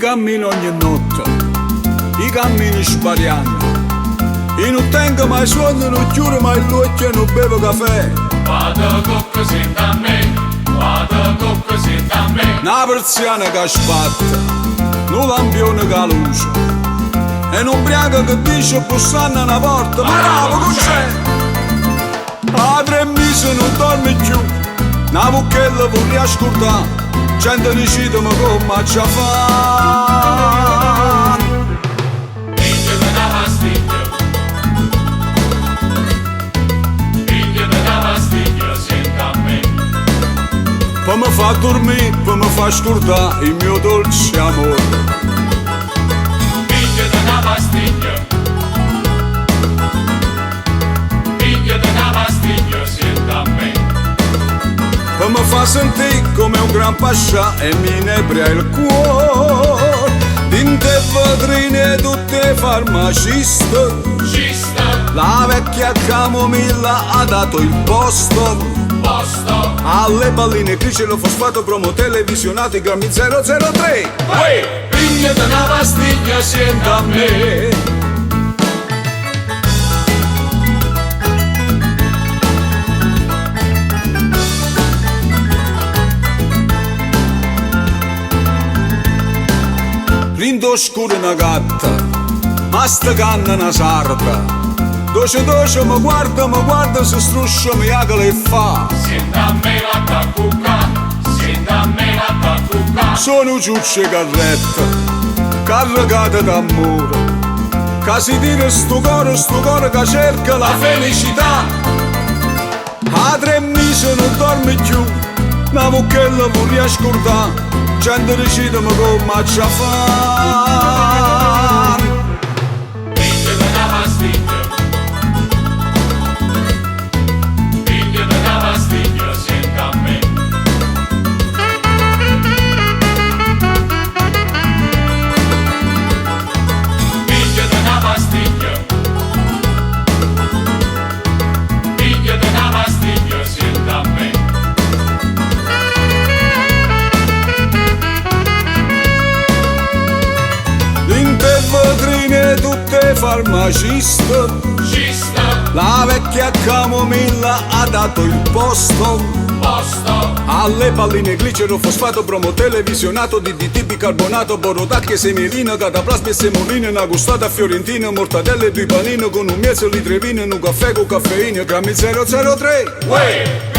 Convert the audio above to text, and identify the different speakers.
Speaker 1: cammino ogni notte, i cammini sbagliando. Io non tengo mai sonno, non chiudo mai l'occhio e non bevo caffè.
Speaker 2: Vado con così da me, vado con così da me.
Speaker 1: Una persiana che sbatte, un lampione che luce, e un ubriaco che dice bussando una porta, ma bravo con c'è. A 3 mesi non dormi più, una bucchella vorrei ascoltare. Gente decidono come ci fa.
Speaker 2: Figlio mi dà fastidio, figlio mi dà fastidio, senta a me.
Speaker 1: Poi mi fa dormire, poi mi fa scordare il mio dolce amore.
Speaker 2: Figlio mi dà fastidio, figlio mi dà fastidio, senta a me.
Speaker 1: Poi mi fa sentire come un gran pascià e mi inebria il cuore. Dinte vetrine tutte farmaciste,
Speaker 2: Cista,
Speaker 1: la vecchia camomilla ha dato il posto
Speaker 2: posto,
Speaker 1: alle palline glicero fosfato promo televisionati grammi 003.
Speaker 2: uè, figlio mi dà fastidio, senta a me.
Speaker 1: Rindo scuro una gatta, ma sta canna una sarda. Doce doce mi guarda, si struscia, mi agola e fa.
Speaker 2: Senta a me la taccucca, senta a me la taccucca.
Speaker 1: Sono ciucce carrette, carregate d'amore, che si tira sto cuore che cerca la felicità. A 3 mesi non dormi più, una bucchella vorrei ascoltare. Gente decidono come ci fa.
Speaker 2: Figlio mi dà fastidio, figlio mi dà fastidio, senta a me. Figlio mi dà fastidio, figlio mi dà fastidio, senta a me.
Speaker 1: Dinte vetrine tutte farmaciste,
Speaker 2: Cista,
Speaker 1: la vecchia camomilla ha dato il posto
Speaker 2: posto,
Speaker 1: alle palline glicero fosfato bromo televisionato DDT bicarbonato borodacche semelina cataplasmi e semoline una gustata fiorentina mortadelle e due panini con un mezzo litro di vino un caffè con caffeina grammi 003.
Speaker 2: uè.